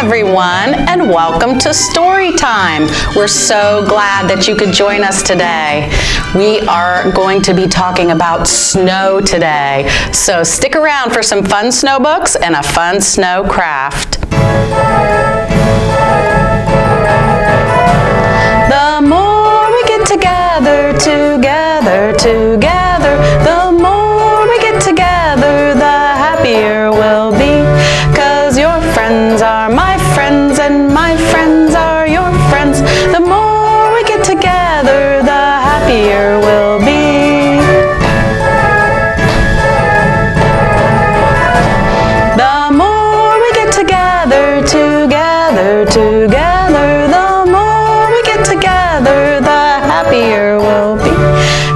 everyone, and welcome to Storytime. We're so glad that you could join us today. We are going to be talking about snow today, so stick around for some fun snow books and a fun snow craft. The more we get together, the more we get together, the happier we'll be. 'Cause your friends are my friends and my friends are your friends. The more we get together, the happier we'll be. The more we get together, the more we get together, the happier we'll be.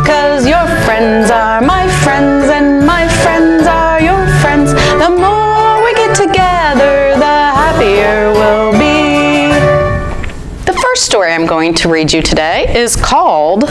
'Cause your friends are my friends and my friends are your friends. The more we get together, the happier we'll be. The first story I'm going to read you today is called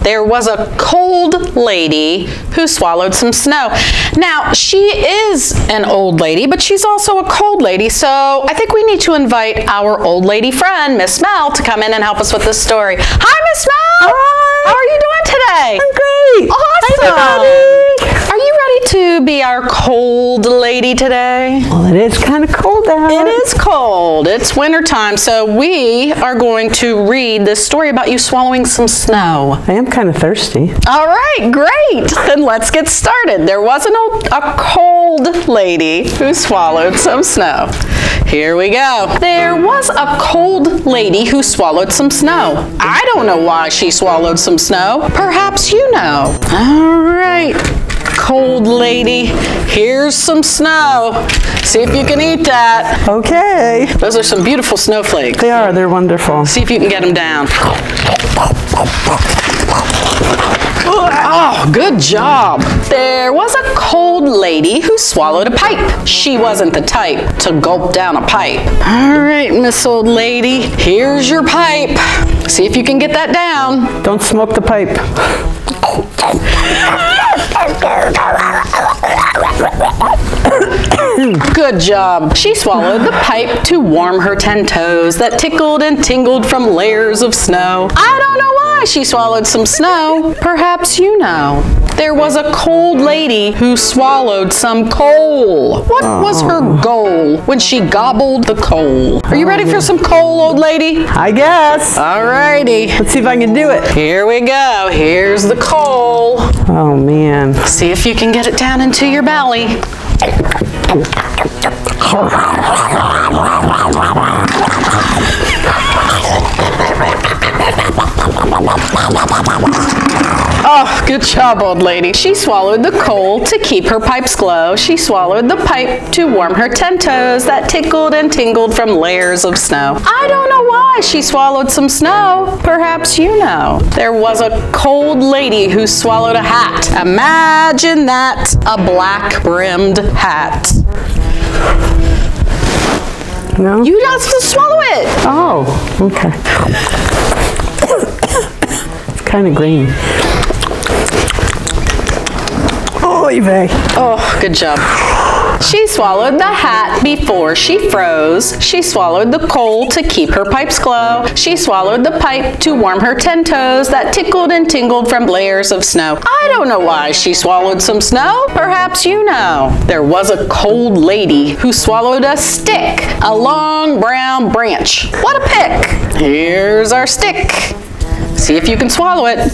There Was a Cold Lady Who Swallowed Some Snow. Now, she is an old lady, but she's also a cold lady, so I think we need to invite our old lady friend, Miss Mel, to come in and help us with this story. Hi, Miss Mel! Hi! How are you doing today? I'm great! Awesome! Hi, Are you ready to be our cold lady today? well, it is kind of cold out. It is cold. It's wintertime, so we are going to read this story about you swallowing some snow. I am kind of thirsty. All right, great. Then let's get started. There was a cold lady who swallowed some snow. Here we go. There was a cold lady who swallowed some snow. I don't know why she swallowed some snow. Perhaps you know. All right, cold lady, here's some snow. See if you can eat that. Okay. Those are some beautiful snowflakes. They are. They're wonderful. See if you can get them down. Oh, good job. There was a cold lady who swallowed a pipe. She wasn't the type to gulp down a pipe. All right, Miss Old Lady, here's your pipe. See if you can get that down. Don't smoke the pipe. Good job. She swallowed the pipe to warm her 10 toes that tickled and tingled from layers of snow. I don't know why she swallowed some snow. Perhaps you know. There was a cold lady who swallowed some coal. What was her goal when she gobbled the coal? Are you ready for some coal, old lady? I guess. All righty. Let's see if I can do it. Here we go. Here's the coal. Oh, man. See if you can get it down into your belly. Oh, good job, old lady. She swallowed the coal to keep her pipes glow. She swallowed the pipe to warm her 10 toes that tickled and tingled from layers of snow. I don't know why she swallowed some snow. Perhaps you know. There was a cold lady who swallowed a hat. Imagine that, a black-brimmed hat. No? You have to swallow it. Oh, okay. It's kind of green. Oy vey. Oh, good job. She swallowed the hat before she froze. She swallowed the coal to keep her pipes glow. She swallowed the pipe to warm her 10 toes that tickled and tingled from layers of snow. I don't know why she swallowed some snow. Perhaps you know. There was a cold lady who swallowed a stick, a long brown branch. What a pick! Here's our stick. See if you can swallow it.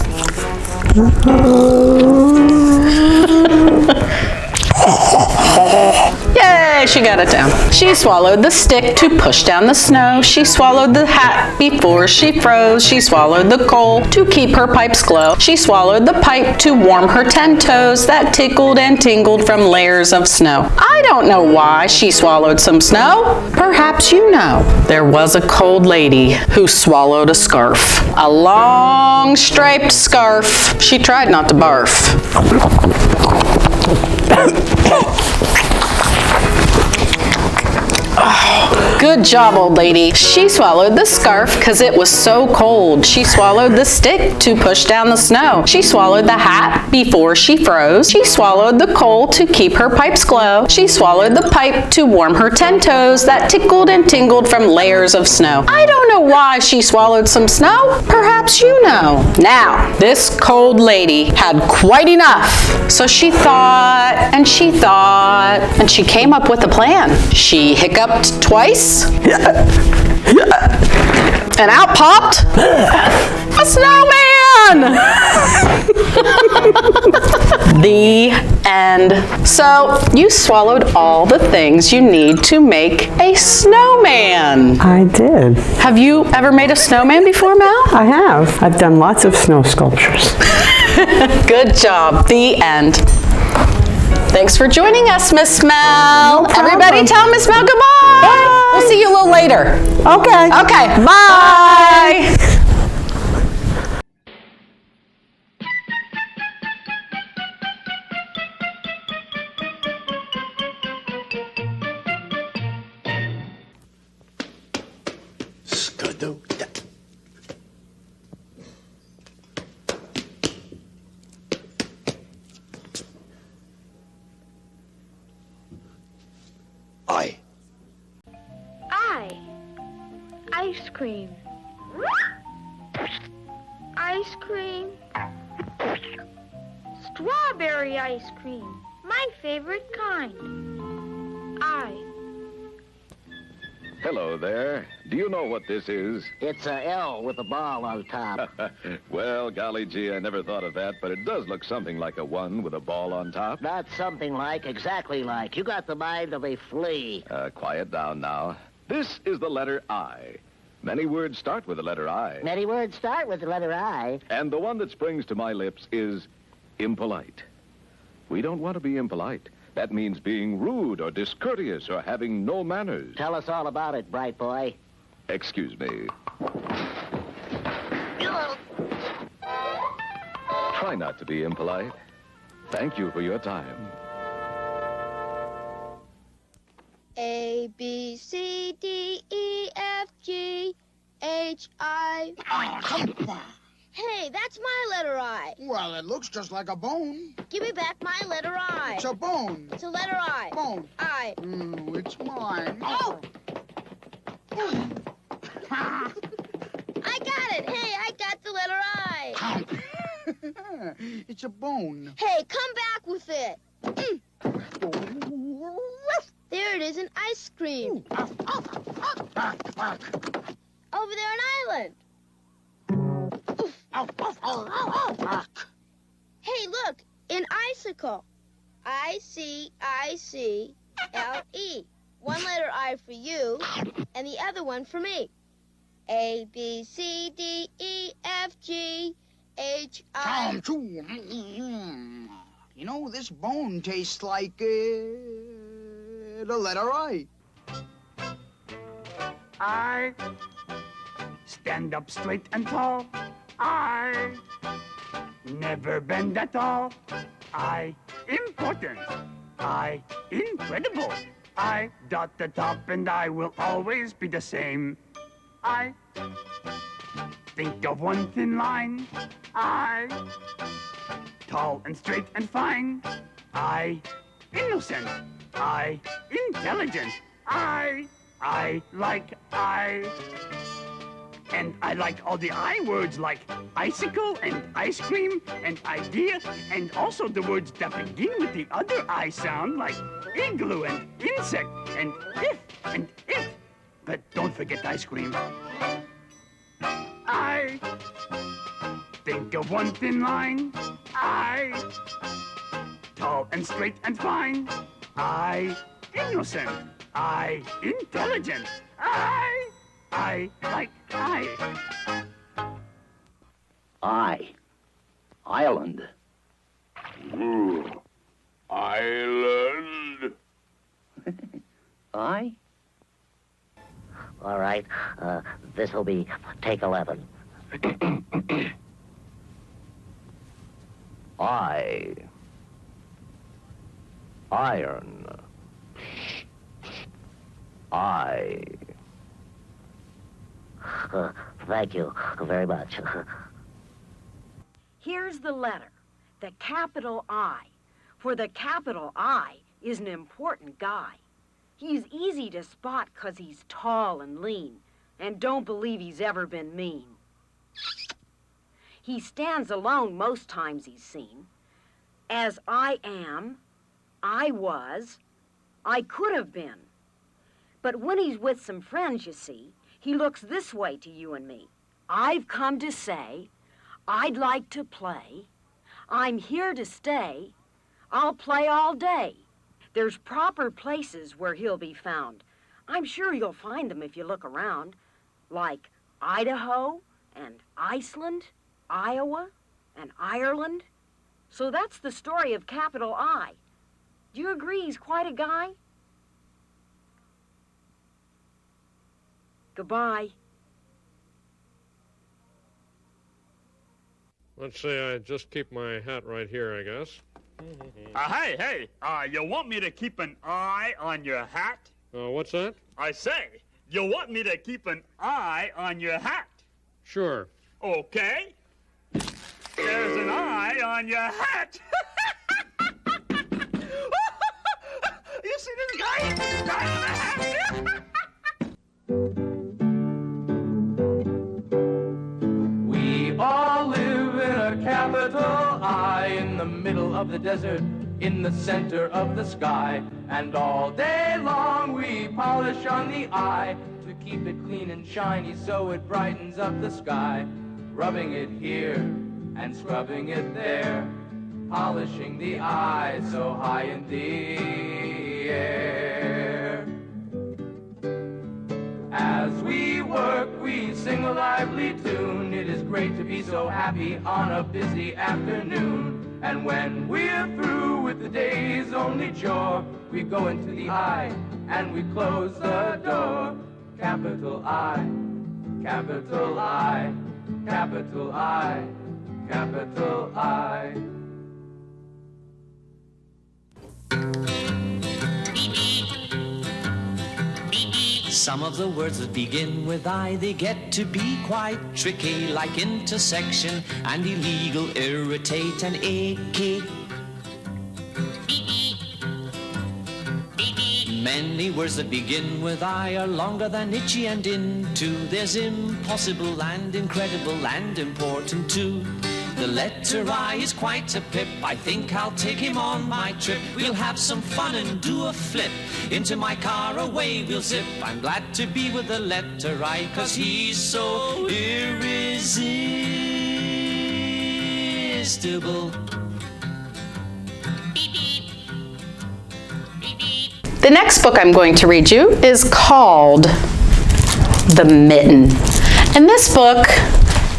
Yay, she got it down. She swallowed the stick to push down the snow. She swallowed the hat before she froze. She swallowed the coal to keep her pipes glow. She swallowed the pipe to warm her 10 toes that tickled and tingled from layers of snow. I don't know why she swallowed some snow. Perhaps you know. There was a cold lady who swallowed a scarf. A long striped scarf. She tried not to barf. Oh, Good job, old lady. She swallowed the scarf because it was so cold. She swallowed the stick to push down the snow. She swallowed the hat before she froze. She swallowed the coal to keep her pipes glow. She swallowed the pipe to warm her 10 toes that tickled and tingled from layers of snow. I don't know why she swallowed some snow. Perhaps you know. Now, this cold lady had quite enough. So she thought, and she thought, and she came up with a plan. She hiccuped twice, and out popped a snowman! The end. So, you swallowed all the things you need to make a snowman. I did. Have you ever made a snowman before, Mel? I have. I've done lots of snow sculptures. Good job. The end. Thanks for joining us, Miss Mel. No problem. Everybody tell Miss Mel goodbye. Bye. We'll see you a little later. Okay. Okay, bye. Skadooda. Ice cream. Ice cream. Strawberry ice cream. My favorite kind. Hello there. Do you know what this is? It's a L with a ball on top. Well, golly gee, I never thought of that, but it does look something like a 1 with a ball on top. Not something like, exactly like. You got the mind of a flea. Quiet down now. This is the letter I. Many words start with the letter I. Many words start with the letter I. And the one that springs to my lips is impolite. We don't want to be impolite. That means being rude or discourteous or having no manners. Tell us all about it, bright boy. Excuse me. Try not to be impolite. Thank you for your time. A, B, C, D, E, F, G, H, I. Oh, come on. Hey, that's my letter I. Well, it looks just like a bone. Give me back my letter I. It's a bone. It's a letter I. Bone. I. No, it's mine. Oh! I got it. Hey, I got the letter I. It's a bone. Hey, come back with it. There it is, an ice cream. Over there, an island. Hey, look, an icicle. I-C-I-C-L-E. One letter I for you, and the other one for me. A, B, C, D, E, F, G, H, I. You know, this bone tastes like the letter I. I stand up straight and tall. I never bend at all. I important. I incredible. I dot the top and I will always be the same. I think of one thin line. I tall and straight and fine. I innocent. I intelligent. I like I. And I like all the I words like icicle and ice cream and idea, and also the words that begin with the other I sound like igloo and insect and if and it. But don't forget ice cream. I think of one thin line. I tall and straight and fine. I innocent. I intelligent. I like I. Island. Island. I? All right, this'll be take 11. Iron. I. Thank you very much. Here's the letter, the capital I. For the capital I is an important guy. He's easy to spot 'cause he's tall and lean, and don't believe he's ever been mean. He stands alone most times he's seen. As I am, I was, I could have been. But when he's with some friends, you see, he looks this way to you and me. I've come to say, I'd like to play. I'm here to stay. I'll play all day. There's proper places where he'll be found. I'm sure you'll find them if you look around, like Idaho and Iceland, Iowa and Ireland. So that's the story of capital I. Do you agree he's quite a guy? Goodbye. Let's say I just keep my hat right here, I guess. Hey, you want me to keep an eye on your hat? What's that? I say, you want me to keep an eye on your hat? Sure. Okay. There's an eye on your hat. You see this guy? This guy on the hat? We all live in a capital I, in the middle of the desert, in the center of the sky. And all day long we polish on the eye to keep it clean and shiny so it brightens up the sky. Rubbing it here and scrubbing it there, polishing the eye so high in the air. As we work, we sing a lively tune. It is great to be so happy on a busy afternoon. And when we're through with the day's only chore, we go into the eye and we close the door. Capital I, capital I, capital I, capital I. Some of the words that begin with I, they get to be quite tricky, like intersection and illegal, irritate and achy. Many words that begin with I are longer than itchy and into. There's impossible and incredible and important too. The letter I is quite a pip. I think I'll take him on my trip. We'll have some fun and do a flip. Into my car away we'll zip. I'm glad to be with the letter I, 'cause he's so irresistible. The next book I'm going to read you is called The Mitten. And this book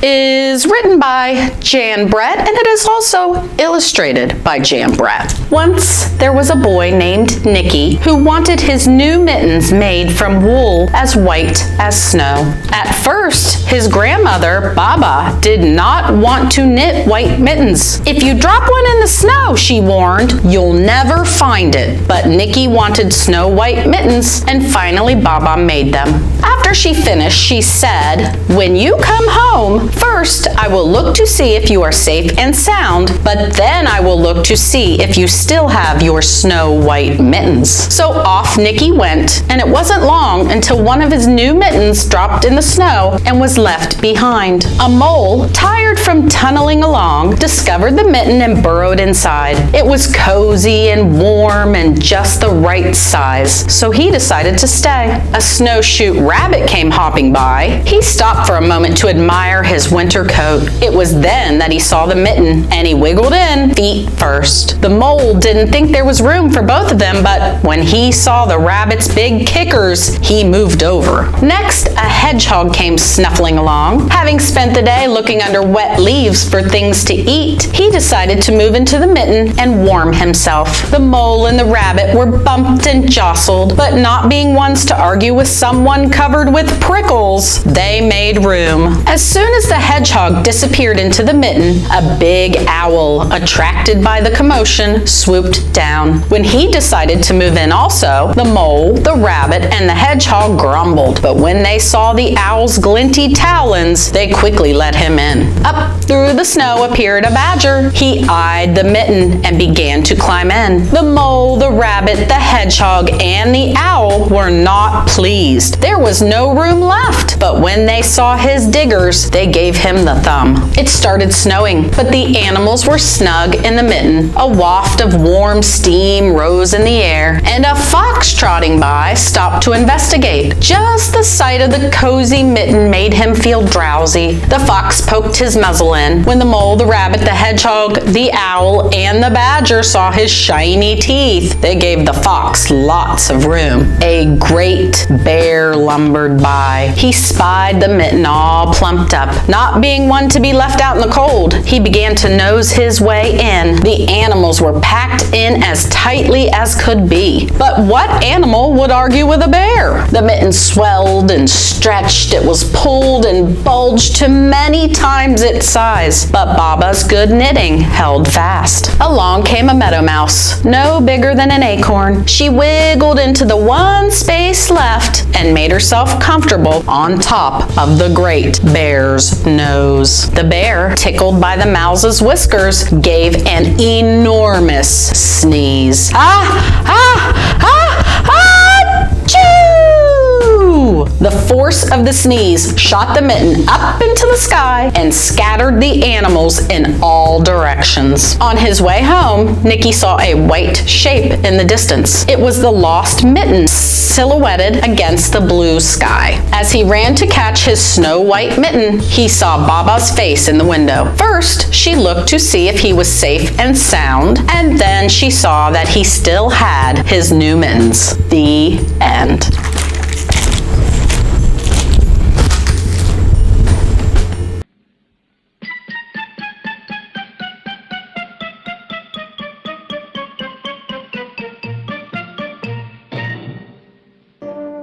is written by Jan Brett, and it is also illustrated by Jan Brett. Once there was a boy named Nicky who wanted his new mittens made from wool as white as snow. At first, his grandmother, Baba, did not want to knit white mittens. If you drop one in the snow, she warned, you'll never find it. But Nicky wanted snow white mittens, and finally Baba made them. After she finished, she said, "When you come home, first I will look to see if you are safe and sound, but then I will look to see if you still have your snow white mittens." So off Nicky went, and it wasn't long until one of his new mittens dropped in the snow and was left behind. A mole, tired from tunneling along, discovered the mitten and burrowed inside. It was cozy and warm and just the right size, so he decided to stay. A snowshoe rabbit came hopping by. He stopped for a moment to admire his winter coat. It was then that he saw the mitten, and he wiggled in, feet first. The mole didn't think there was room for both of them, but when he saw the rabbit's big kickers, he moved over. Next, a hedgehog came snuffling along. Having spent the day looking under wet leaves for things to eat, he decided to move into the mitten and warm himself. The mole and the rabbit were bumped and jostled, but not being ones to argue with someone covered covered with prickles, they made room. As soon as the hedgehog disappeared into the mitten, a big owl, attracted by the commotion, swooped down. When he decided to move in also, the mole, the rabbit, and the hedgehog grumbled. But when they saw the owl's glinty talons, they quickly let him in. Up through the snow appeared a badger. He eyed the mitten and began to climb in. The mole, the rabbit, the hedgehog, and the owl were not pleased. There was no room left. But when they saw his diggers, they gave him the thumb. It started snowing, but the animals were snug in the mitten. A waft of warm steam rose in the air, and a fox trotting by stopped to investigate. Just the sight of the cozy mitten made him feel drowsy. The fox poked his muzzle in. When the mole, the rabbit, the hedgehog, the owl, and the badger saw his shiny teeth, they gave the fox lots of room. A great bear lumbered by. He spied the mitten all plumped up. Not being one to be left out in the cold, he began to nose his way in. The animals were packed in as tightly as could be. But what animal would argue with a bear? The mitten swelled and stretched. It was pulled and bulged to many times its size. But Baba's good knitting held fast. Along came a meadow mouse, no bigger than an acorn. She wiggled into the one space left and made herself comfortable on top of the great bear's nose. The bear, tickled by the mouse's whiskers, gave an enormous sneeze. Ah! Ah! Ah! Ah! Achoo! The force of the sneeze shot the mitten up into the sky and scattered the animals in all directions. On his way home, Nicky saw a white shape in the distance. It was the lost mitten, silhouetted against the blue sky. As he ran to catch his snow-white mitten, he saw Baba's face in the window. First, she looked to see if he was safe and sound, and then she saw that he still had his new mittens. The end.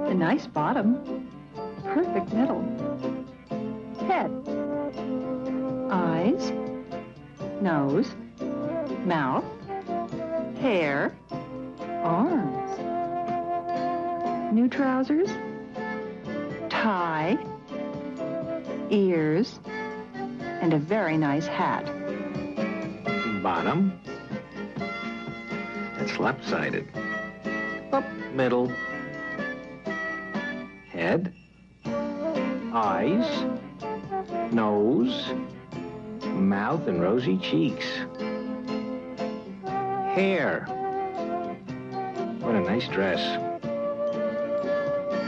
A nice bottom, perfect middle, head, eyes, nose, mouth, hair, arms, new trousers, tie, ears, and a very nice hat. Bottom. That's left-sided. Up, middle. Head, eyes, nose, mouth, and rosy cheeks. Hair. What a nice dress.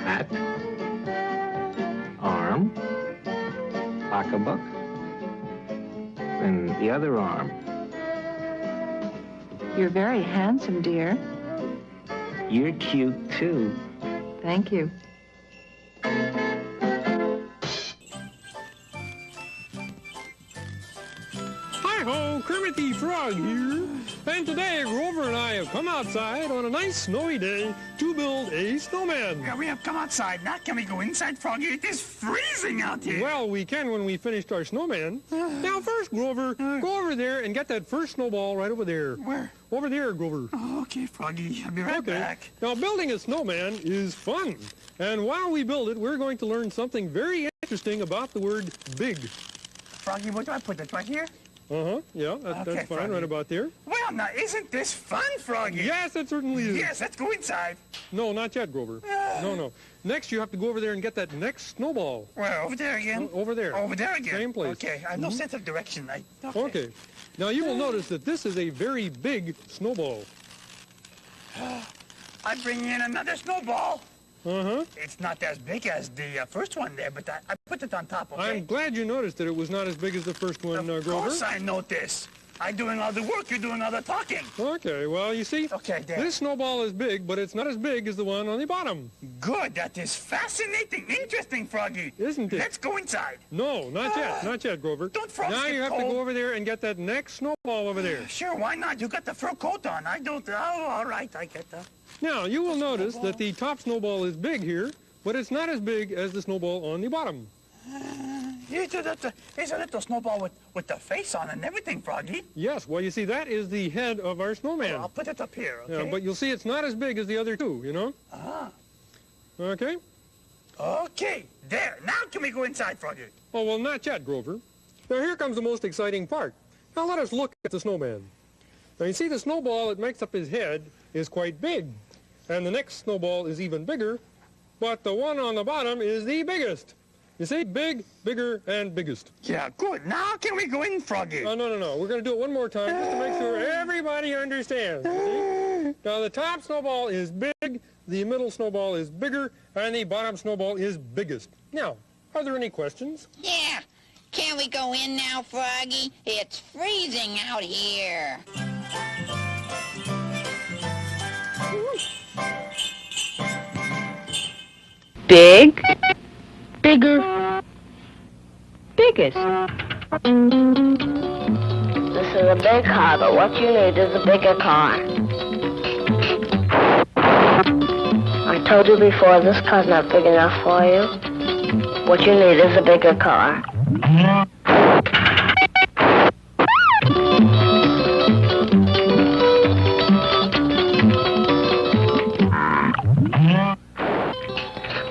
Hat, arm, pocketbook, and the other arm. You're very handsome, dear. You're cute, too. Thank you. Hi-ho, Kermit the Frog here. And today, Grover and I have come outside on a nice snowy day to build a snowman. Yeah, we have come outside. Now can we go inside, Froggy? It is freezing out here. Well, we can when we finished our snowman. Now, first, Grover, go over there and get that first snowball right over there. Where? Over there, Grover. Oh, okay, Froggy. I'll be right back. Now, building a snowman is fun. And while we build it, we're going to learn something very interesting about the word big. Froggy, where do I put it? Right here? Yeah, that's fine, Froggy. right about there. Well, now, isn't this fun, Froggy? Yes, it certainly is. Yes, let's go inside. No, not yet, Grover. No. Next, you have to go over there and get that next snowball. Where, over there again? Over there. Over there again? Same place. Okay, I have no sense of direction. Okay. Now, you will notice that this is a very big snowball. I bring in another snowball. It's not as big as the first one there, but I put it on top, okay? I'm glad you noticed that it was not as big as the first one, Grover. Of course I notice. I'm doing all the work, you're doing all the talking. Okay, well, you see, there. This snowball is big, but it's not as big as the one on the bottom. Good, that is fascinating, interesting, Froggy. Isn't it? Let's go inside. No, not yet, Grover. Don't frost Now get you have cold. to go over there and get that next snowball over there. Sure, why not? You got the fur coat on. I don't. Oh, all right, I get that. Now, you will notice that the top snowball is big here, but it's not as big as the snowball on the bottom. It's a little snowball with the face on and everything, Froggy. Yes, well, you see, that is the head of our snowman. I'll put it up here, okay? Yeah, but you'll see it's not as big as the other two, you know? Ah. Okay? Okay, there. Now can we go inside, Froggy? Oh, well, not yet, Grover. Now, here comes the most exciting part. Now, let us look at the snowman. Now, you see, the snowball that makes up his head is quite big, and the next snowball is even bigger, but the one on the bottom is the biggest. You see, big, bigger, and biggest. Yeah, good. Now can we go in, Froggy? Oh, no. We're going to do it one more time just to make sure everybody understands. You see? Now, the top snowball is big, the middle snowball is bigger, and the bottom snowball is biggest. Now, are there any questions? Yeah. Can we go in now, Froggy? It's freezing out here. Big, bigger, biggest. This is a big car, but what you need is a bigger car. I told you before, this car's not big enough for you. What you need is a bigger car.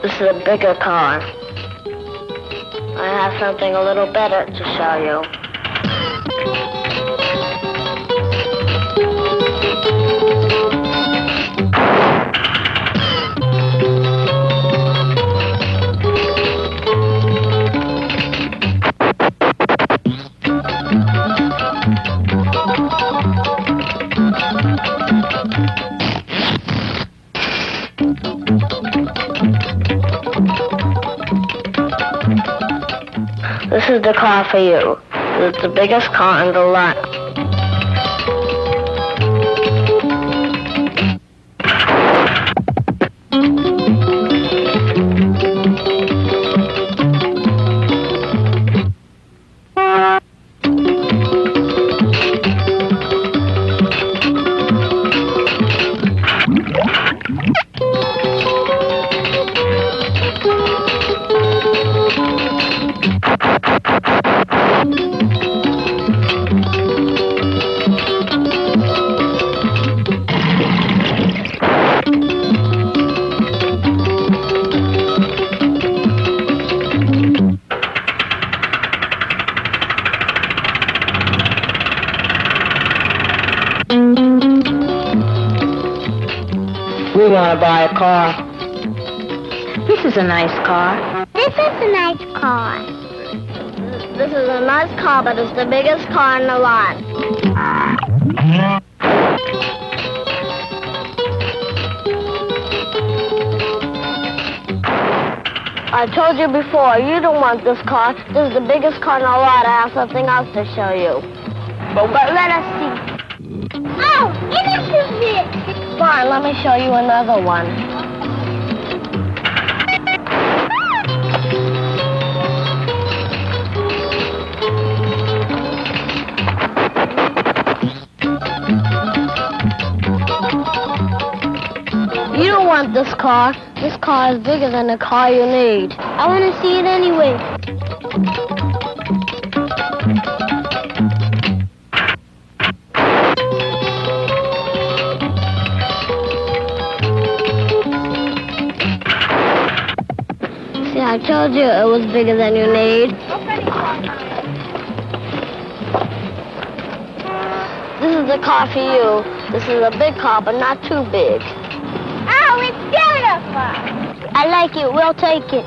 This is a bigger car. I have something a little better to show you. This is the car for you. It's the biggest car in the lot. We want to buy a car. This is a nice car. This is a nice car. This is a nice car, but it's the biggest car in the lot. I told you before, you don't want this car. This is the biggest car in the lot. I have something else to show you. But let us see. Oh, it is too big. Fine, let me show you another one. You don't want this car. This car is bigger than the car you need. I want to see it anyway. See, I told you it was bigger than you need. This is the car for you. This is a big car, but not too big. Oh, it's beautiful. I like it. We'll take it.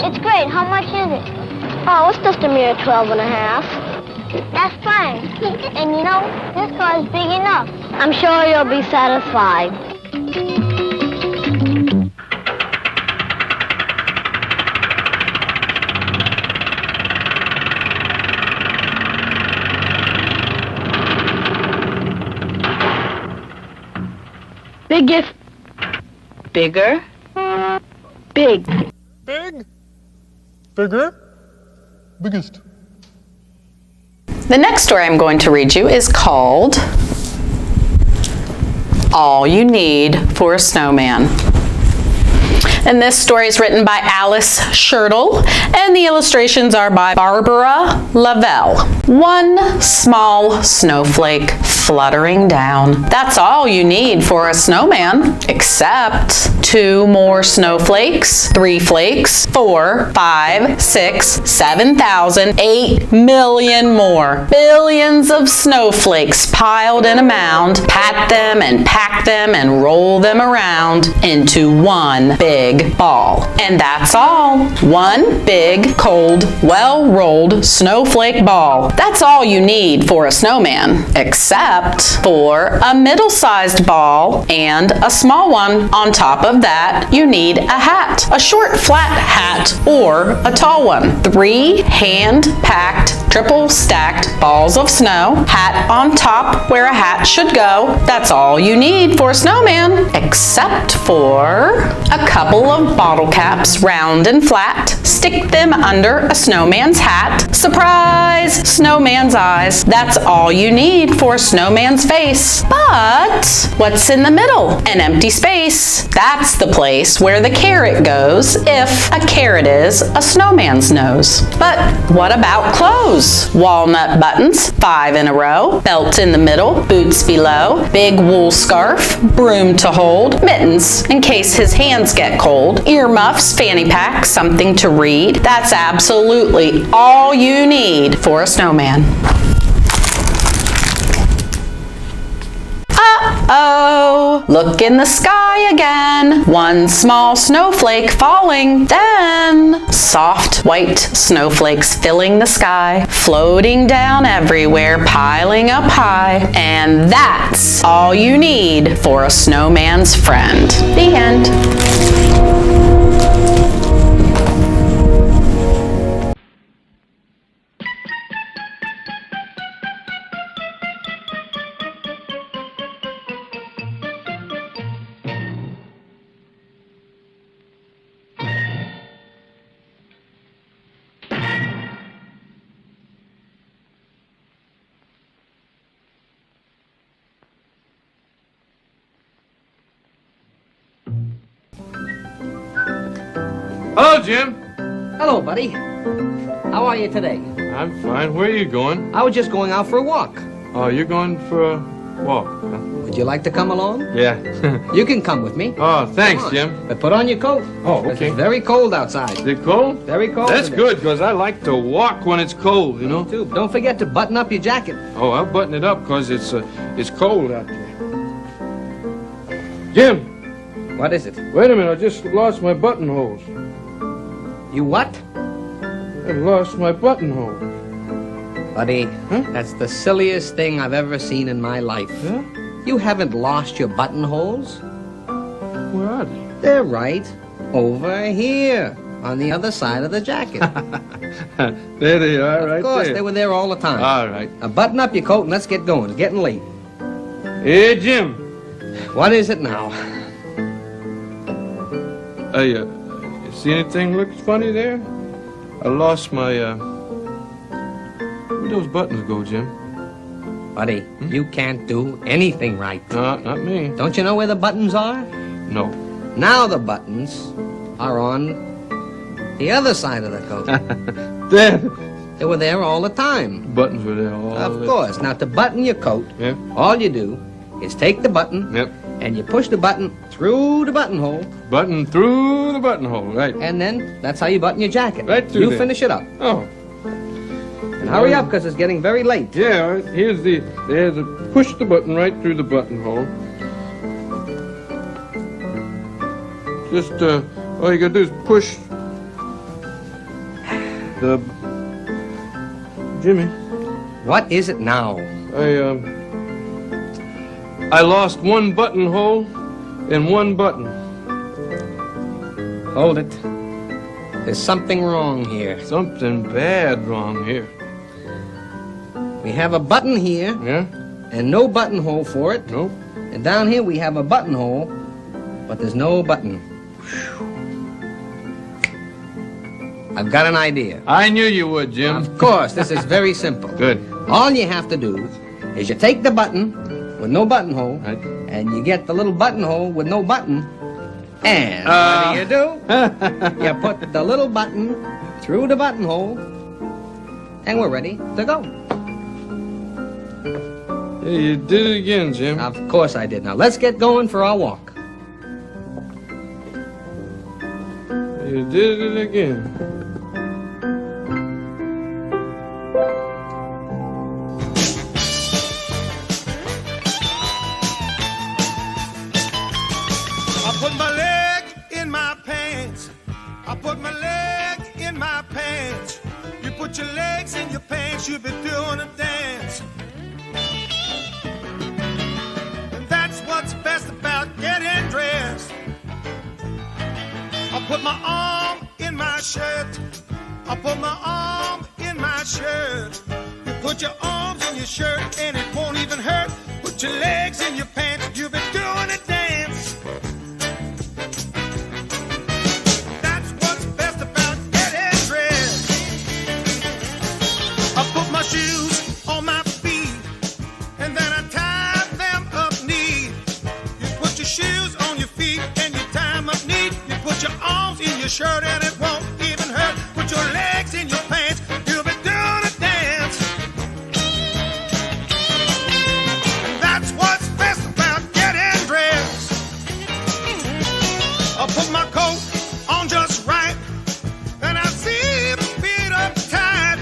It's great. How much is it? Oh, it's just a mere 12 and a half. That's fine. And you know, this car is big enough. I'm sure you'll be satisfied. Biggest, bigger, big. Big, bigger, biggest. The next story I'm going to read you is called All You Need for a Snowman. And this story is written by Alice Schertle, and the illustrations are by Barbara Lavelle. One small snowflake fluttering down. That's all you need for a snowman, except 2 more snowflakes, 3 flakes, 4, 5, 6, 7,000, 8 million more. Billions of snowflakes piled in a mound. Pat them and pack them and roll them around into one big ball. And that's all. One big, cold, well-rolled snowflake ball. That's all you need for a snowman, except for a middle-sized ball and a small one. On top of that, you need a hat, a short flat hat or a tall one. 3 hand-packed, triple-stacked balls of snow, hat on top where a hat should go. That's all you need for a snowman, except for a couple of bottle caps, round and flat. Stick them under a snowman's hat. Surprise! Snowman's eyes. That's all you need for a snowman's face. But what's in the middle? An empty space. That's the place where the carrot goes if a carrot is a snowman's nose. But what about clothes? Walnut buttons, 5 in a row, belt in the middle, boots below, big wool scarf, broom to hold, mittens in case his hands get cold, earmuffs, fanny pack, something to read. That's absolutely all you need for a snowman. Uh-oh, look in the sky again. One small snowflake falling, then soft white snowflakes filling the sky, floating down everywhere, piling up high. And that's all you need for a snowman's friend. The end. Hello, Jim. Hello, buddy. How are you today? I'm fine. Where are you going? I was just going out for a walk. Oh, you're going for a walk, huh? Would you like to come along? Yeah. You can come with me. Oh, thanks, Jim. But put on your coat. Oh, okay. It's very cold outside. Is it cold? Very cold. That's good, because I like to walk when it's cold, you know? Me too. Don't forget to button up your jacket. Oh, I'll button it up, because it's cold out there. Jim! What is it? Wait a minute, I just lost my buttonholes. You what? I lost my buttonhole. Buddy, that's the silliest thing I've ever seen in my life. Yeah? You haven't lost your buttonholes? Where are they? They're right over here, on the other side of the jacket. There they are, right there. Of course, they were there all the time. All right. Now button up your coat and let's get going. It's getting late. Hey, Jim. What is it now? You see anything looks funny there? I lost my, where'd those buttons go, Jim? Buddy, you can't do anything right. No, not me. Don't you know where the buttons are? No. Now the buttons are on the other side of the coat. There. They were there all the time. Buttons were there all Of course. Now to button your coat, Yep. all you do is take the button and you push the button through the buttonhole. Button through the buttonhole, right. And then that's how you button your jacket. Right through You there. finish it up. Oh. And hurry up because it's getting very late. Yeah, there's push the button right through the buttonhole. Just, all you gotta do is push the... Jimmy. What is it now? I lost one buttonhole and one button. Hold it. There's something wrong here. Something bad wrong here. We have a button here. Yeah? And no buttonhole for it. Nope. And down here we have a buttonhole, but there's no button. I've got an idea. I knew you would, Jim. Of course, this is very simple. Good. All you have to do is you take the button with no buttonhole, and you get the little buttonhole with no button, and what do? You put the little button through the buttonhole, and we're ready to go. Hey, you did it again, Jim. Of course I did. Now let's get going for our walk. You did it again. I put my leg in my pants. I put my leg in my pants. You put your legs in your pants, you'll be doing a dance. And that's what's best about getting dressed. I put my arm in my shirt. I put my arm in my shirt. You put your arms in your shirt and it won't even hurt. Put your legs in your pants, you'll be doing a dance. That's what's best about getting dressed. I put my shoes on my feet and then I tie them up neat. You put your shoes on your feet and you tie them up neat. You put your arms in your shirt and it won't even hurt. Put your legs in your pants, you'll be doing a dance. And that's what's best about getting dressed. I put my coat on just right, then I zip it up tight.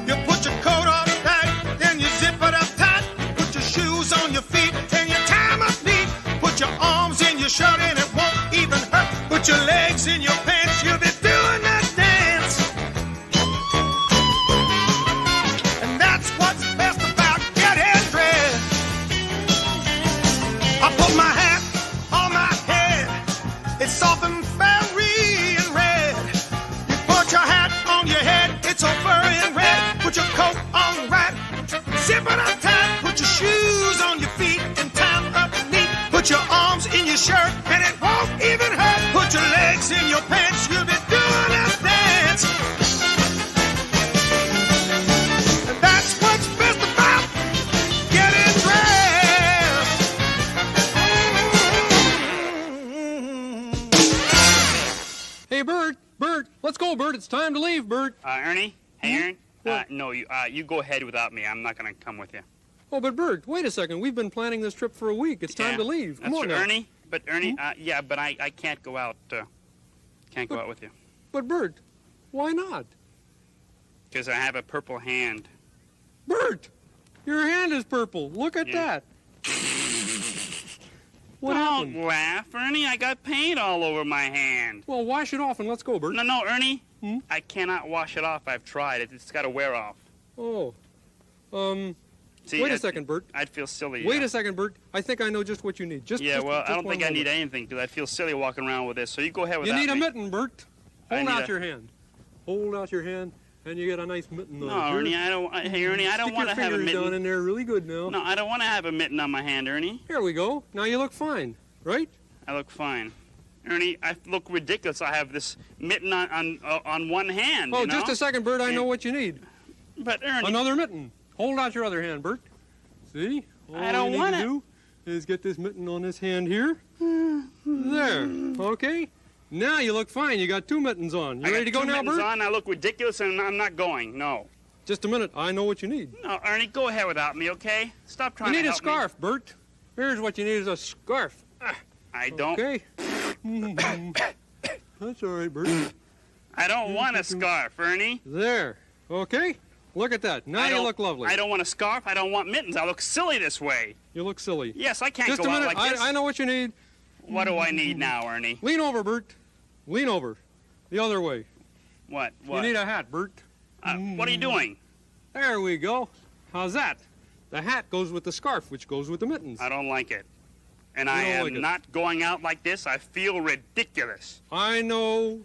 You put your coat on tight, then you zip it up tight. Put your shoes on your feet and you tie them up neat. Put your arms in your shirt and it won't even hurt. Put your legs in your pants, you'll be doing that dance. And that's what's best about getting dressed. I put my hat on my head. It's soft and furry and red. You put your hat on your head. It's all furry and red. Put your coat on right. Zip it up tight. Put your shoes on your feet and tie them up neat. Put your arms in your shirt and it won't even hurt. Put your legs in your pants. You'll be doing a dance. And that's what's best about getting dressed. Hey, Bert, let's go, Bert. It's time to leave, Bert. Ernie? Hey, Aaron? No, you go ahead without me. I'm not going to come with you. Oh, but Bert, wait a second. We've been planning this trip for a week. It's time to leave. Come on now. Ernie? But Ernie, yeah, but I can't go out. Can't go out with you. But Bert, why not? Because I have a purple hand. Bert, your hand is purple. Look at that. What happened? Don't laugh, Ernie. I got paint all over my hand. Well, wash it off and let's go, Bert. No, Ernie. I cannot wash it off. I've tried. It's got to wear off. Oh. See, wait a second, Bert. I'd feel silly. Wait a second, Bert. I think I know just what you need. I don't think I need anything because I feel silly walking around with this. So you go ahead with that. You need a mitten, Bert. Hold out your hand. Hold out your hand, and you get a nice mitten on it. No, Ernie, I don't. Hey, Ernie, I don't want to have a mitten. Stick your fingers down in there really good now. No, I don't want to have a mitten on my hand, Ernie. Here we go. Now you look fine, right? I look fine. Ernie, I look ridiculous. I have this mitten on one hand. Oh, you know? just a second, Bert. I know what you need. But Ernie, another mitten. Hold out your other hand, Bert. See? All I don't want to do is get this mitten on this hand here. There. Okay. Now you look fine. You got two mittens on. You ready to go now, Bert? I look ridiculous, and I'm not going. No. Just a minute. I know what you need. No, Ernie, go ahead without me, okay? Stop trying to help me. You need a scarf, Bert. Here's what you need is a scarf. I don't. Okay. That's all right, Bert. I don't want a scarf, Ernie. There. Okay. Look at that. Now you look lovely. I don't want a scarf. I don't want mittens. I look silly this way. You look silly. Yes, I can't Just go a minute. out like this. I know what you need. What do I need now, Ernie? Lean over, Bert. Lean over. The other way. What? You need a hat, Bert. What are you doing? There we go. How's that? The hat goes with the scarf, which goes with the mittens. I don't like it. And I am not going out like this. I feel ridiculous. I know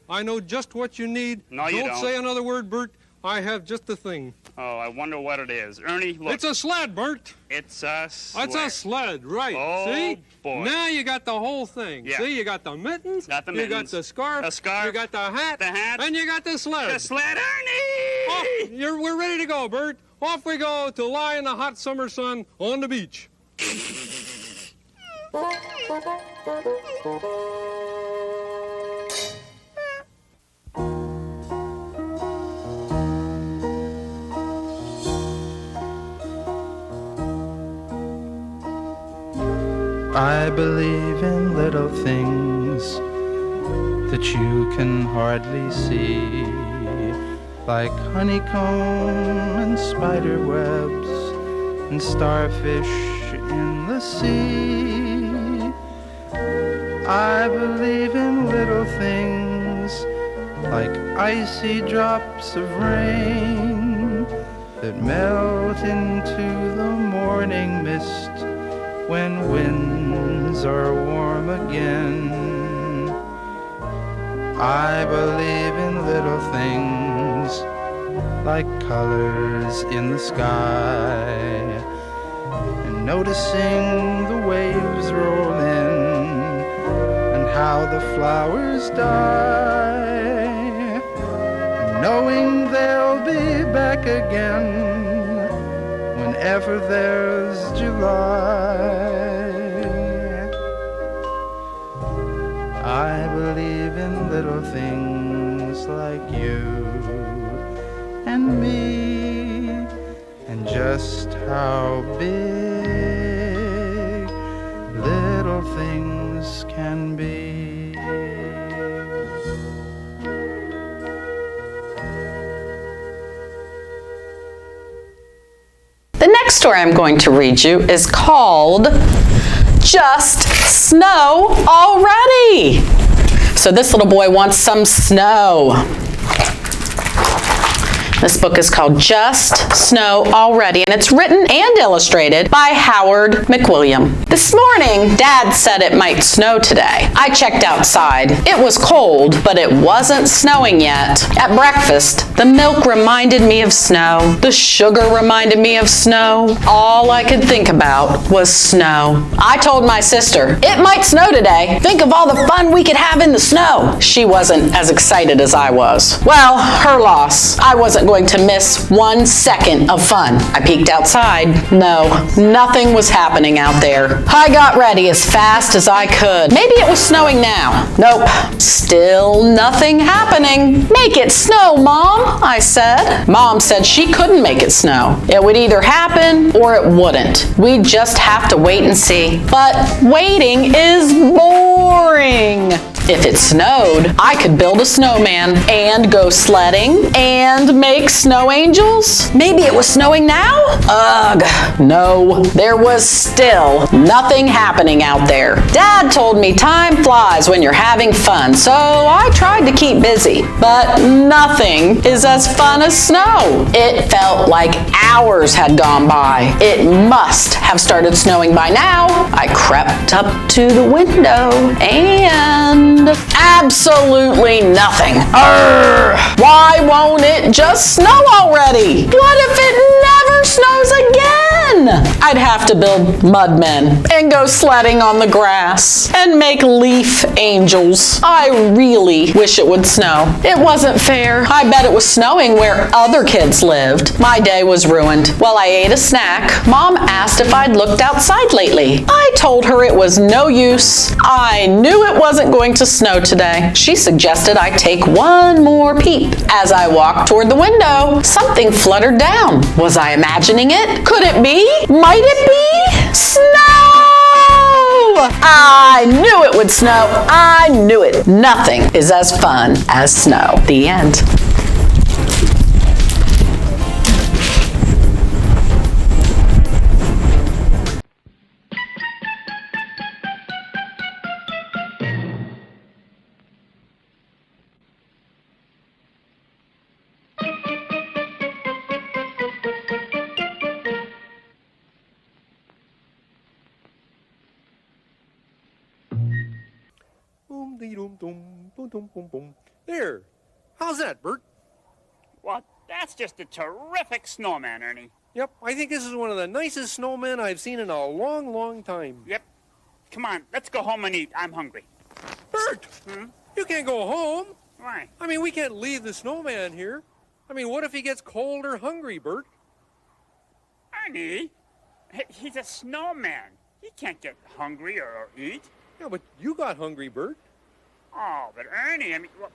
just what you need. No, you don't. Don't say another word, Bert. I have just the thing. Oh, I wonder what it is. Ernie, look. It's a sled, Bert. It's a sled. It's a sled, right. Oh, see? Boy. Now you got the whole thing. Yeah. See, you got the mittens. Got the You got the scarf. The scarf. You got the hat. The hat. And you got the sled. The sled, Ernie! Oh, we're ready to go, Bert. off we go to lie in the hot summer sun on the beach. I believe in little things that you can hardly see, like honeycomb and spider webs and starfish in the sea. I believe in little things like icy drops of rain that melt into the morning mist when winds are warm again. I believe in little things like colors in the sky and noticing the waves roll in and how the flowers die and knowing they'll be back again whenever there's July. I believe in little things like you and me and just how big little things can be. The next story I'm going to read you is called Just Snow Already. So this little boy wants some snow. This book is called Just Snow Already, and it's written and illustrated by Howard McWilliam. This morning, Dad said it might snow today. I checked outside. It was cold, but it wasn't snowing yet. At breakfast, the milk reminded me of snow. The sugar reminded me of snow. All I could think about was snow. I told my sister, it might snow today. Think of all the fun we could have in the snow. She wasn't as excited as I was. Well, her loss. I wasn't going to miss 1 second of fun. I peeked outside. No, nothing was happening out there. I got ready as fast as I could. Maybe it was snowing now. Nope, still nothing happening. Make it snow, Mom, I said. Mom said she couldn't make it snow. It would either happen or it wouldn't. We'd just have to wait and see. But waiting is boring. If it snowed, I could build a snowman and go sledding and make snow angels. Maybe it was snowing now? Ugh, no, there was still nothing happening out there. Dad told me time flies when you're having fun, so I tried to keep busy. But nothing is as fun as snow. It felt like hours had gone by. It must have started snowing by now. I crept up to the window and absolutely nothing. Urgh! Why won't it just snow already? What if it never snows again? I'd have to build mud men and go sledding on the grass and make leaf angels. I really wish it would snow. It wasn't fair. I bet it was snowing where other kids lived. My day was ruined. While I ate a snack, Mom asked if I'd looked outside lately. I told her it was no use. I knew it wasn't going to snow today. She suggested I take one more peep. As I walked toward the window, something fluttered down. Was I imagining it? Could it be? Might it be? Snow! I knew it would snow. I knew it. Nothing is as fun as snow. The end. There. How's that, Bert? Well, that's just a terrific snowman, Ernie. Yep, I think this is one of the nicest snowmen I've seen in a long, long time. Yep. Come on, let's go home and eat. I'm hungry. Bert! You can't go home. Why? I mean, we can't leave the snowman here. I mean, what if he gets cold or hungry, Bert? Ernie, he's a snowman. He can't get hungry or eat. Yeah, but you got hungry, Bert. Oh, but Ernie, I mean, well,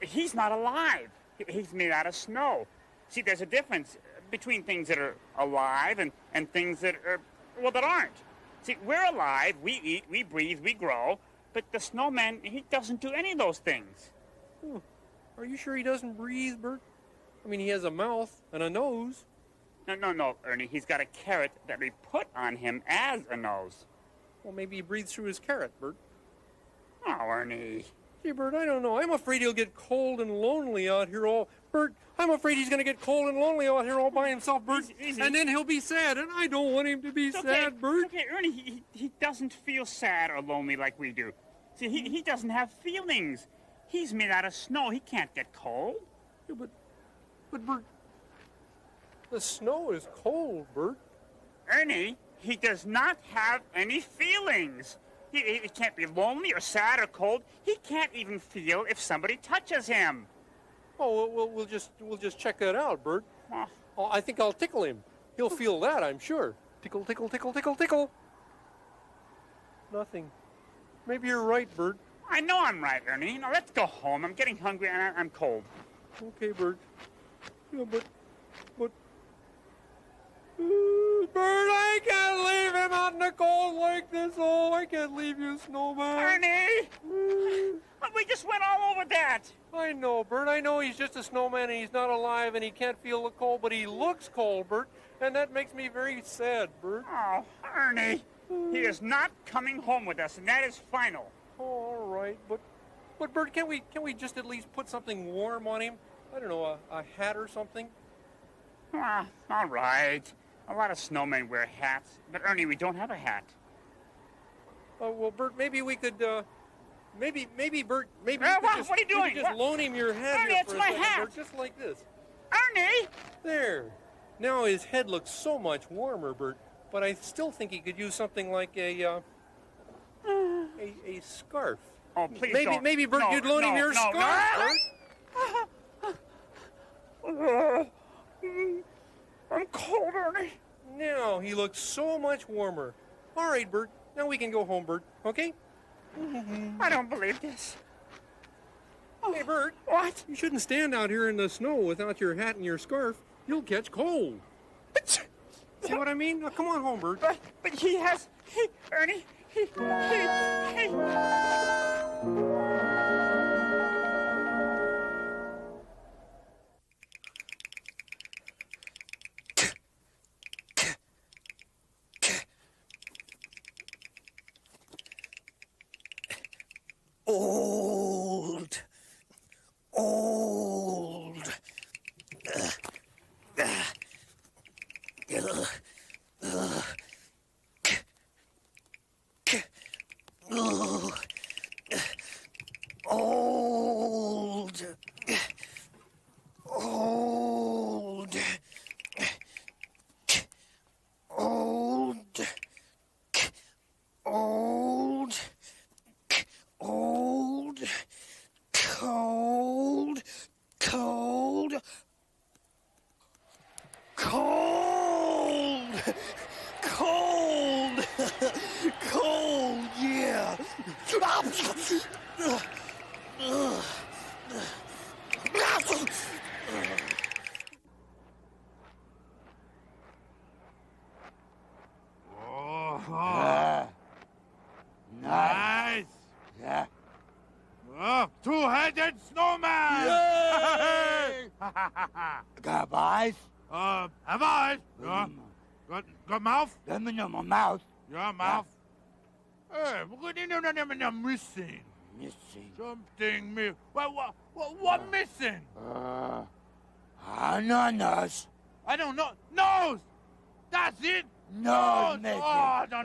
he's not alive. He's made out of snow. See, there's a difference between things that are alive and things that are, well, that aren't. See, we're alive, we eat, we breathe, we grow, but the snowman, he doesn't do any of those things. Are you sure he doesn't breathe, Bert? I mean, he has a mouth and a nose. No, Ernie, he's got a carrot that we put on him as a nose. Well, maybe he breathes through his carrot, Bert. Oh, Ernie. Gee, Bert, I don't know. I'm afraid he'll get cold and lonely out here all... Bert, I'm afraid he's going to get cold and lonely out here all by himself, Bert. Easy. And then he'll be sad, and I don't want him to be sad, Bert. Okay, Ernie, he doesn't feel sad or lonely like we do. See, he doesn't have feelings. He's made out of snow. He can't get cold. Yeah, but Bert, the snow is cold, Bert. Ernie, he does not have any feelings. He can't be lonely or sad or cold. He can't even feel if somebody touches him. Oh, well, we'll just check that out, Bert. Oh, I think I'll tickle him. He'll feel that, I'm sure. Tickle, tickle, tickle, tickle, tickle. Nothing. Maybe you're right, Bert. I know I'm right, Ernie. Now let's go home. I'm getting hungry and I'm cold. Okay, Bert. Yeah, but... Bert, I can't leave him out in the cold like this. Oh, I can't leave you, snowman. Ernie! We just went all over that. I know, Bert. I know he's just a snowman and he's not alive and he can't feel the cold, but he looks cold, Bert. And that makes me very sad, Bert. Oh, Ernie. He is not coming home with us, and that is final. Oh, all right. But Bert, can we just at least put something warm on him? I don't know, a hat or something? All right. A lot of snowmen wear hats. But, Ernie, we don't have a hat. Oh, well, Bert, maybe we could, maybe, Bert, maybe what are you doing? We could just loan him your hat Ernie, here it's for a my second, hat. Bert, just like this. Ernie! There. Now his head looks so much warmer, Bert, but I still think he could use something like a scarf. Oh, please maybe, don't. Maybe, Bert, you'd loan him your scarf, Bert. I'm cold, Ernie. Now he looks so much warmer. All right, Bert. Now we can go home, Bert. Okay? I don't believe this. Hey, Bert. What? You shouldn't stand out here in the snow without your hat and your scarf. You'll catch cold. See what I mean? Now, come on home, Bert. But he has... Ernie... He... Old. Cold, yeah. Nice. Yeah. Oh, two-headed snowman. Yay! Got eyes? Have eyes? Yeah. Got mouth? Let me know my mouth. Yeah, mouth. Hey, what missing? Missing. Something what missing? I know nose. I don't know. Nose. That's it. Nose missing. Oh, no,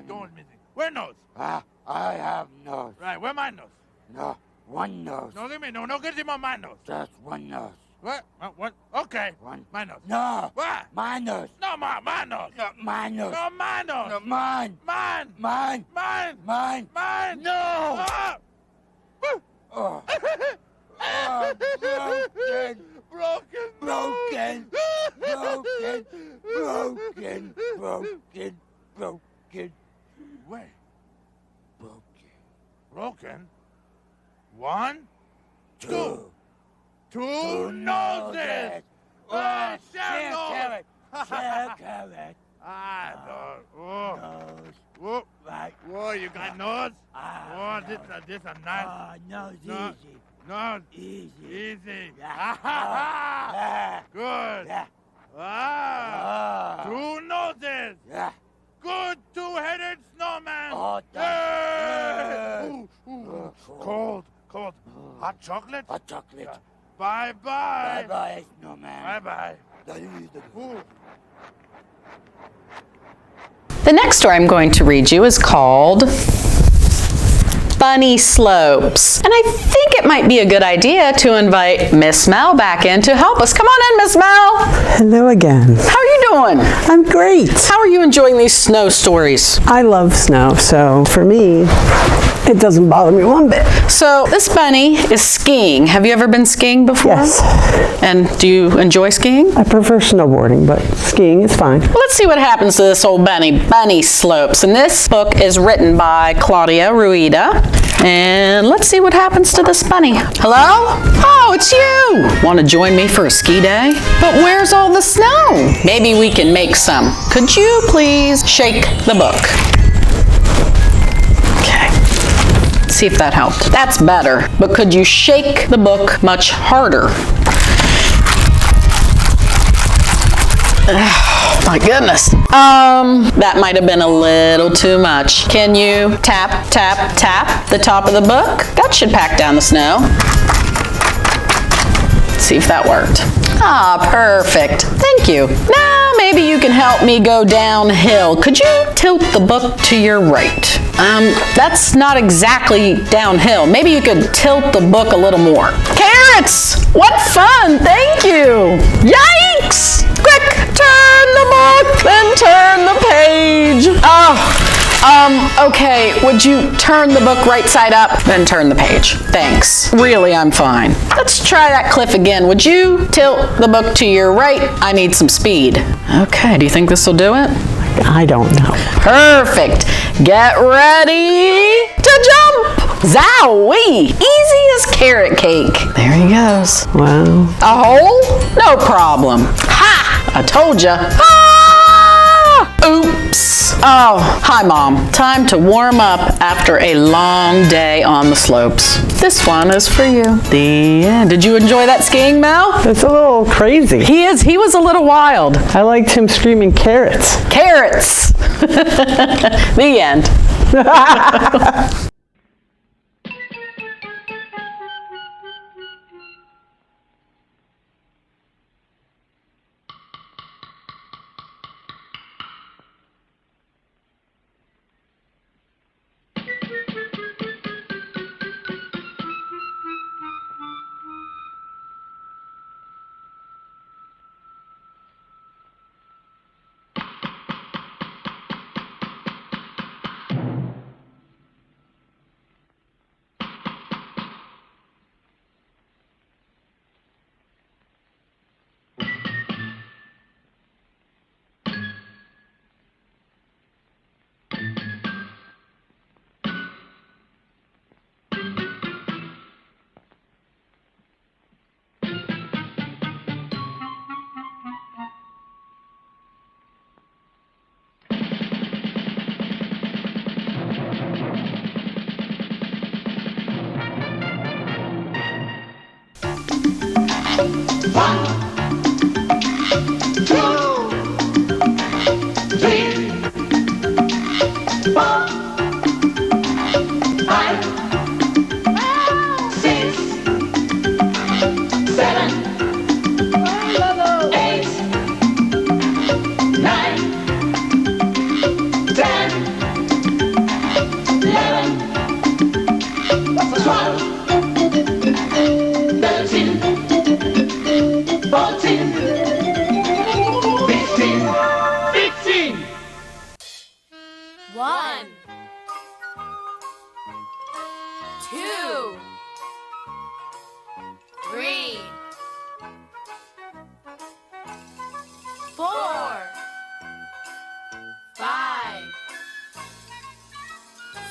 nose missing. Where nose? I have nose. Right, where my nose? No, one nose. No, give me no. Get him on my nose. Just one nose. What? What? Okay. One. My nose. No. What? My nose. No, my nose. No, my nose. No, my nose. No, mine. Mine. Mine. Mine. Mine. Mine. No. Ah. Oh. Oh, broken. broken, broken, broken, broken, broken, broken. Wait. Broken? 1, 2. Two noses! Oh, share carrot! Share carrot! Nose. Oh. Nose. Oh. Right. Whoa, you got nose? Oh, this a nice. Nose easy. Nose. Easy. Easy. Yeah. Good. Yeah. Two noses. Yeah. Good two-headed snowman. Oh, hey. Ooh. Cold. Hot chocolate? Hot chocolate. Yeah. Bye-bye. Bye-bye, snowman. Bye-bye. Ooh. The next story I'm going to read you is called Bunny Slopes. And I think it might be a good idea to invite Miss Mel back in to help us. Come on in, Miss Mel. Hello again. How are you doing? I'm great. How are you enjoying these snow stories? I love snow, so for me, it doesn't bother me one bit. So this bunny is skiing. Have you ever been skiing before? Yes. And do you enjoy skiing? I prefer snowboarding, but skiing is fine. Well, let's see what happens to this old bunny, Bunny Slopes. And this book is written by Claudia Rueda. And let's see what happens to this bunny. Hello? Oh, it's you! Want to join me for a ski day? But where's all the snow? Maybe we can make some. Could you please shake the book? See if that helped. That's better. But could you shake the book much harder? My goodness. That might have been a little too much. Can you tap, tap, tap the top of the book? That should pack down the snow. Let's see if that worked. Ah, perfect. Thank you. Now maybe you can help me go downhill. Could you tilt the book to your right? That's not exactly downhill. Maybe you could tilt the book a little more. Carrots! What fun! Thank you! Yikes! Quick, turn the book, then turn the page. Okay, would you turn the book right side up, then turn the page? Thanks. Really, I'm fine. Let's try that cliff again. Would you tilt the book to your right? I need some speed. Okay, do you think this will do it? I don't know. Perfect. Get ready to jump. Zowee! Easy as carrot cake. There he goes. Wow. A hole? No problem. Ha! I told ya. Ah! Oops. Oh, hi, Mom. Time to warm up after a long day on the slopes. This one is for you. The end. Did you enjoy that skiing, Mel? It's a little crazy. He is. He was a little wild. I liked him screaming carrots. Carrots. The end.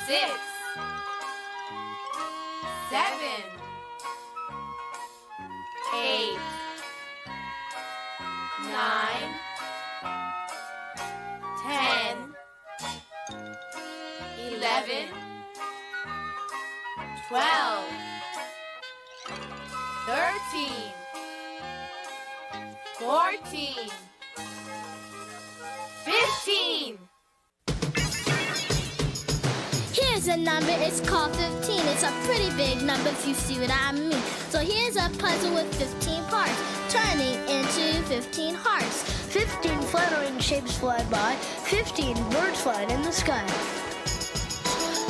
6, 7, 8, 9, 10, 11, 12, 13, 14, 15. Here's a number, it's called 15. It's a pretty big number if you see what I mean. So here's a puzzle with 15 parts, turning into 15 hearts. 15 fluttering shapes fly by, 15 birds flying in the sky.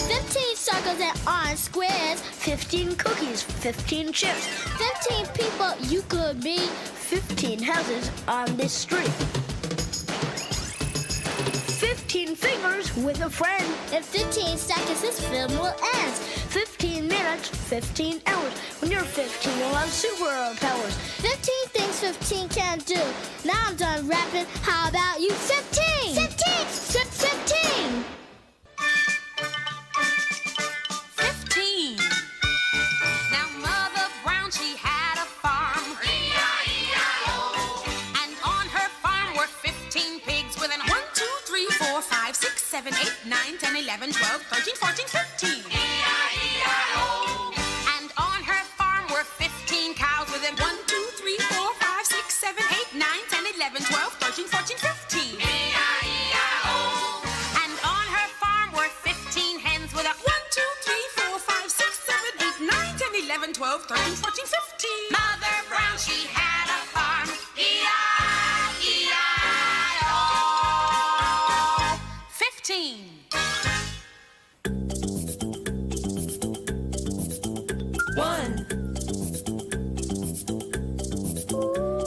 15 circles and orange squares, 15 cookies, 15 chips, 15 people you could be, 15 houses on this street. 15 fingers with a friend. In 15 seconds, this film will end. 15 minutes, 15 hours. When you're 15, you'll have superpowers. 15 things 15 can do. Now I'm done rapping. How about you? 15! 15! 15! 15. Now Mother Brown, she had a farm. E-I-E-I-O. And on her farm were 15 pigs with an 1, 2, 3, 4, 5, 6, 7, 8, 9, 10, 11, 12, 13, 14, 15. E-I-E-I-O. And on her farm were 15 cows with an 1, 2, 3, 4, 5, 6, 7, 8, 9, 10, 11, 12, 13, 14, 15. E-I-E-I-O. And on her farm were 15 hens with a 1, 2, 3, 4, 5, 6, 7, 8, 9, 10, 11, 12, 13, 14, 15. Mother Brown, she had a farm. E-I-E-I-O. 15. 1,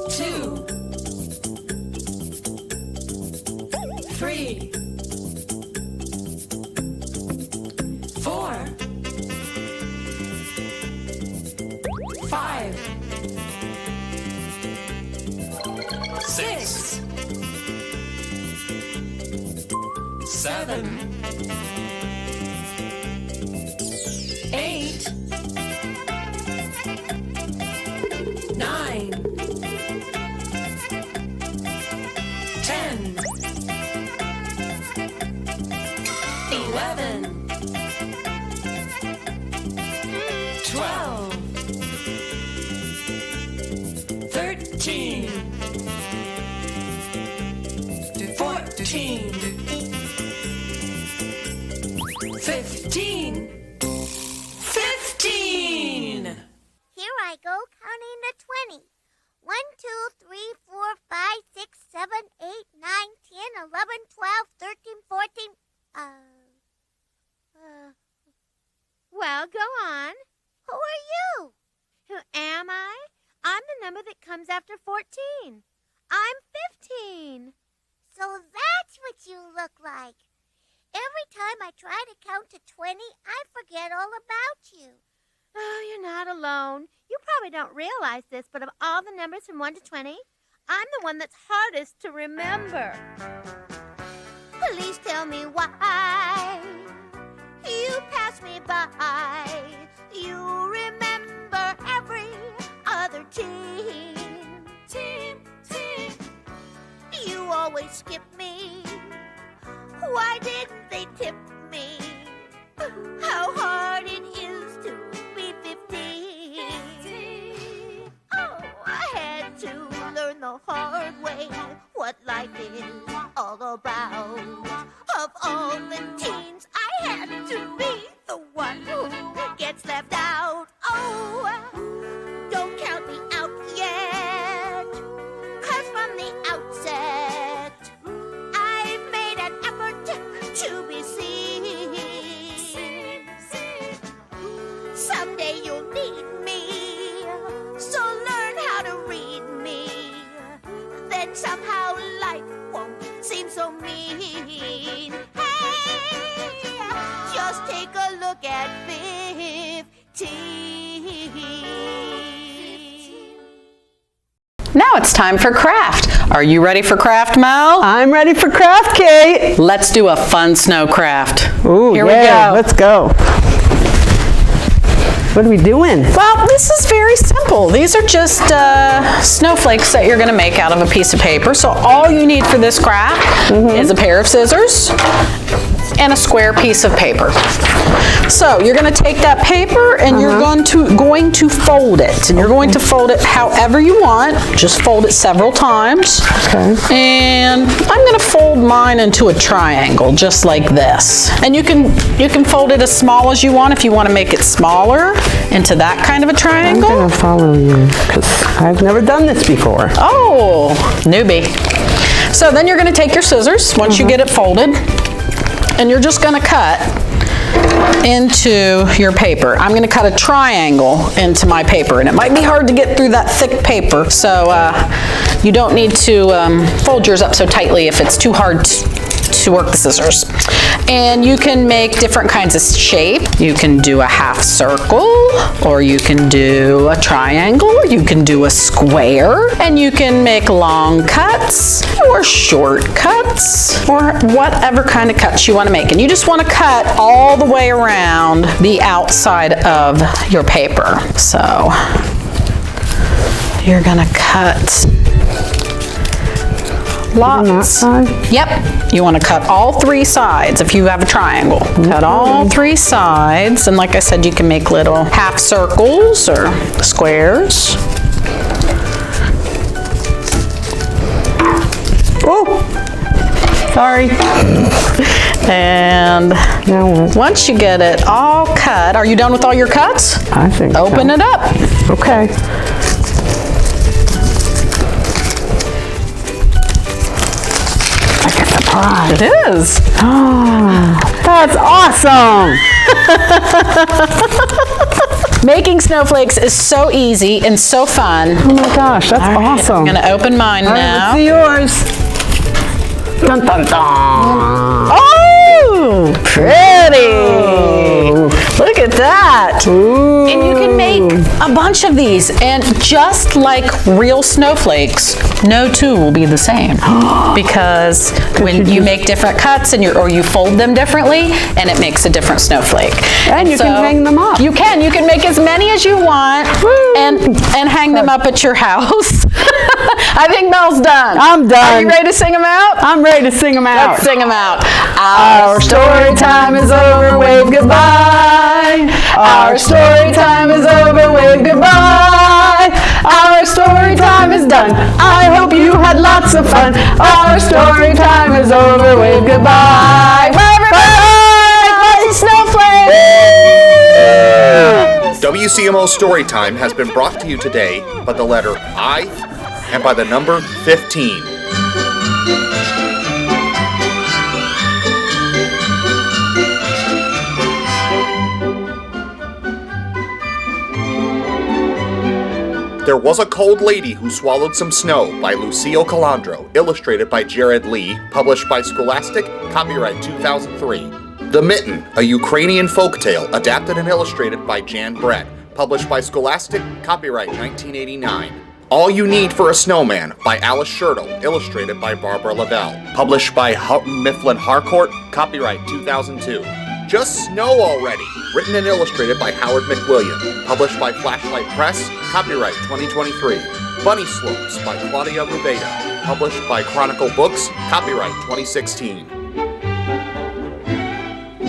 2, 3, 4, 5, 6, 7, 8, 9, 10, 11, 12, 13, 14, 15. 15! Here I go counting to 20. 1, 2, 3, 4, 5, 6, 7, 8, 9, 10, 11, 12, 13, 14. Well, go on. Who are you? Who am I? I'm the number that comes after 14. I'm 15. So that's what you look like. Every time I try to count to 20, I forget all about you. Oh, you're not alone. You probably don't realize this, but of all the numbers from 1 to 20, I'm the one that's hardest to remember. Please tell me why you pass me by. You remember every other team. You always skip me. Why didn't they tip me? How hard it is to be 15. Oh, I had to learn the hard way what life is all about. Of all the teens, I had to be the one who gets left out. Oh, don't count me out yet, 'cause from the outset, I've made an effort to be seen. Someday you'll need me, so learn how to read me. Then somehow life won't seem so mean. Hey, just take a look at 15. Now it's time for craft. Are you ready for craft, Mel? I'm ready for craft, Kate. Let's do a fun snow craft. Ooh, Here yeah, we go. Let's go. What are we doing? Well, this is very simple. These are just snowflakes that you're going to make out of a piece of paper. So all you need for this craft is a pair of scissors and a square piece of paper. So you're going to take that paper and you're going to fold it. And you're going to fold it however you want. Just fold it several times. Okay. And I'm going to fold mine into a triangle, just like this. And you can fold it as small as you want if you want to make it smaller into that kind of a triangle. I'm going to follow you because I've never done this before. Oh, newbie. So then you're going to take your scissors once you get it folded, and you're just going to cut into your paper. I'm going to cut a triangle into my paper, and it might be hard to get through that thick paper, so you don't need to fold yours up so tightly if it's too hard to work the scissors. And you can make different kinds of shape. You can do a half circle, or you can do a triangle, or you can do a square, and you can make long cuts or short cuts or whatever kind of cuts you want to make. And you just want to cut all the way around the outside of your paper. So you're gonna cut lots. Yep. You want to cut all three sides if you have a triangle. Cut all three sides, and like I said, you can make little half circles or squares. Oh, sorry. And once you get it all cut, are you done with all your cuts? I think so. Open it up. Okay. It is. Oh, that's awesome. Making snowflakes is so easy and so fun. Oh my gosh, that's awesome. I'm going to open mine now. Let's see yours. Dun, dun, dun. Oh, pretty. Oh. Look at that. Ooh. And you can make a bunch of these, and just like real snowflakes, no two will be the same because when you make different cuts and or you fold them differently, and it makes a different snowflake. And you can hang them up. You can make as many as you want and hang them up at your house. I think Mel's done. I'm done. Are you ready to sing them out? I'm ready to sing them out. Let's sing them out. Our story time is over, wave goodbye. Our story time is over, wave goodbye. Our story time is done. I hope you had lots of fun. Our story time is over, wave goodbye. Bye, everybody. Lots of snowflakes. WCMO Storytime has been brought to you today by the letter I and by the number 15. There Was a Cold Lady Who Swallowed Some Snow by Lucille Calandro, illustrated by Jared Lee, published by Scholastic, copyright 2003. The Mitten, a Ukrainian folktale, adapted and illustrated by Jan Brett, published by Scholastic, copyright 1989. All You Need for a Snowman by Alice Schertle, illustrated by Barbara Lavelle, published by Houghton Mifflin Harcourt, copyright 2002. Just Snow Already, written and illustrated by Howard McWilliam, published by Flashlight Press, copyright 2023. Bunny Slopes by Claudia Rubeda, published by Chronicle Books, copyright 2016.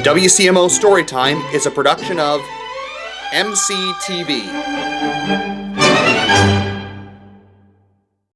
WCMO Storytime is a production of MCTV.